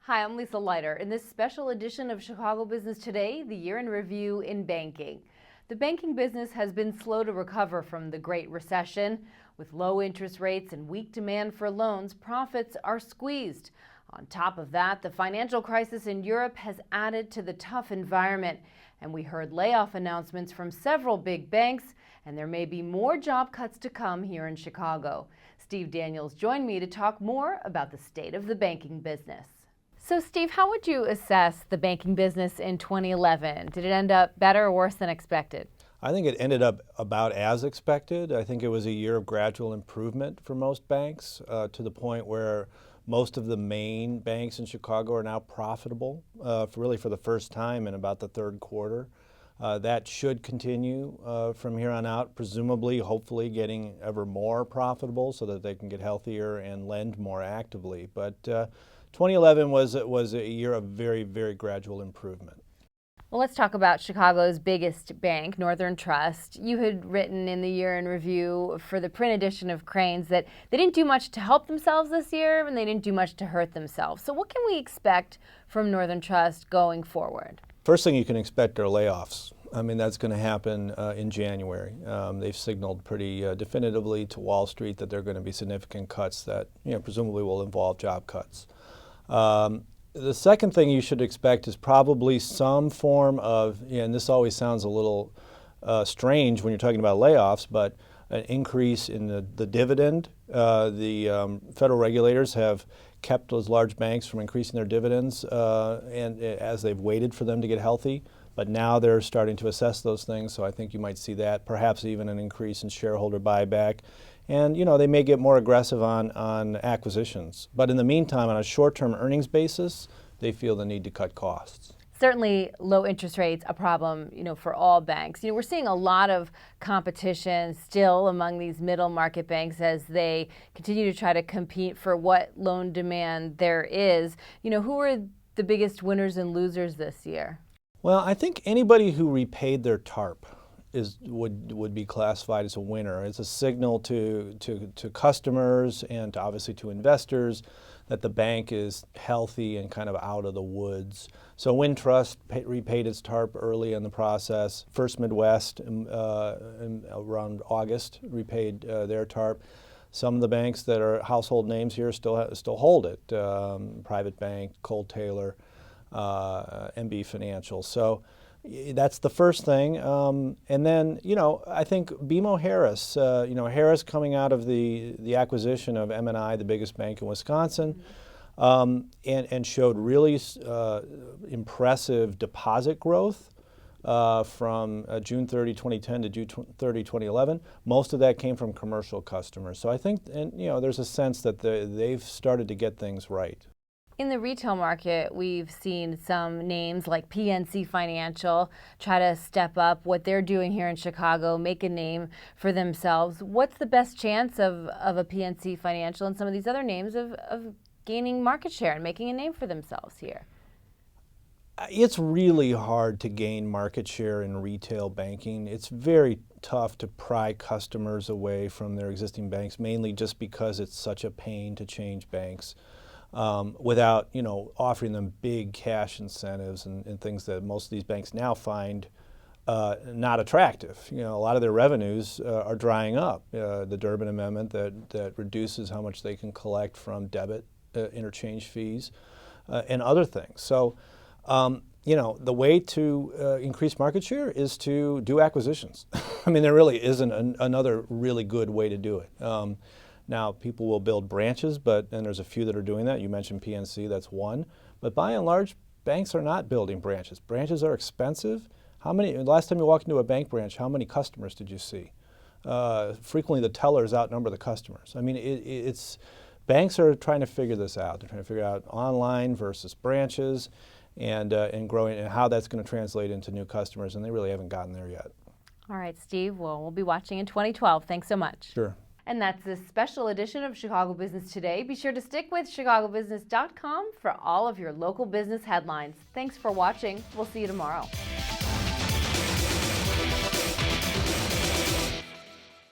Hi, I'm Lisa Leiter. In this special edition of Chicago Business Today, the year in review in banking. The banking business has been slow to recover from the Great Recession. With low interest rates and weak demand for loans, profits are squeezed. On top of that, the financial crisis in Europe has added to the tough environment. And we heard layoff announcements from several big banks, and there may be more job cuts to come here in Chicago. Steve Daniels joined me to talk more about the state of the banking business. So, Steve, how would you assess the banking business in 2011? Did it end up better or worse than expected? I think it ended up about as expected. I think it was a year of gradual improvement for most banks to the point where most of the main banks in Chicago are now profitable, for the first time in about the third quarter. That should continue from here on out, presumably, hopefully getting ever more profitable so that they can get healthier and lend more actively. But 2011 was a year of very, very gradual improvement. Well, let's talk about Chicago's biggest bank, Northern Trust. You had written in the year in review for the print edition of Crain's that they didn't do much to help themselves this year and they didn't do much to hurt themselves. So what can we expect from Northern Trust going forward? First thing you can expect are layoffs. I mean, that's going to happen in January. They've signaled pretty definitively to Wall Street that there are going to be significant cuts that, presumably will involve job cuts. The second thing you should expect is probably some form of, and this always sounds a little strange when you're talking about layoffs, but an increase in the dividend. The federal regulators have kept those large banks from increasing their dividends and as they've waited for them to get healthy. But now they're starting to assess those things, so I think you might see that, perhaps even an increase in shareholder buyback. And, they may get more aggressive on acquisitions. But in the meantime, on a short-term earnings basis, they feel the need to cut costs. Certainly low interest rates, a problem, for all banks. We're seeing a lot of competition still among these middle market banks as they continue to try to compete for what loan demand there is. Who are the biggest winners and losers this year? Well, I think anybody who repaid their TARP would be classified as a winner. It's a signal to customers and obviously to investors that the bank is healthy and kind of out of the woods. So Wintrust repaid its TARP early in the process. First Midwest around August repaid their TARP. Some of the banks that are household names here still hold it. Private Bank, Cold Taylor, MB Financial. So that's the first thing. And then, I think BMO Harris, Harris coming out of the acquisition of M&I, the biggest bank in Wisconsin, and showed really impressive deposit growth from June 30, 2010 to June 30, 2011. Most of that came from commercial customers. So I think, there's a sense that they've started to get things right. In the retail market, we've seen some names like PNC Financial try to step up what they're doing here in Chicago, make a name for themselves. What's the best chance of a PNC Financial and some of these other names of gaining market share and making a name for themselves here? It's really hard to gain market share in retail banking. It's very tough to pry customers away from their existing banks, mainly just because it's such a pain to change banks. Without, offering them big cash incentives and things that most of these banks now find not attractive. A lot of their revenues are drying up. The Durbin Amendment that reduces how much they can collect from debit interchange fees and other things. So, the way to increase market share is to do acquisitions. I mean, there really isn't another really good way to do it. Now, people will build branches, and there's a few that are doing that. You mentioned PNC, that's one. But by and large, banks are not building branches. Branches are expensive. Last time you walked into a bank branch, how many customers did you see? Frequently, the tellers outnumber the customers. I mean, banks are trying to figure this out. They're trying to figure out online versus branches and growing and how that's going to translate into new customers, and they really haven't gotten there yet. All right, Steve. Well, we'll be watching in 2012. Thanks so much. Sure. And that's this special edition of Chicago Business Today. Be sure to stick with chicagobusiness.com for all of your local business headlines. Thanks for watching. We'll see you tomorrow.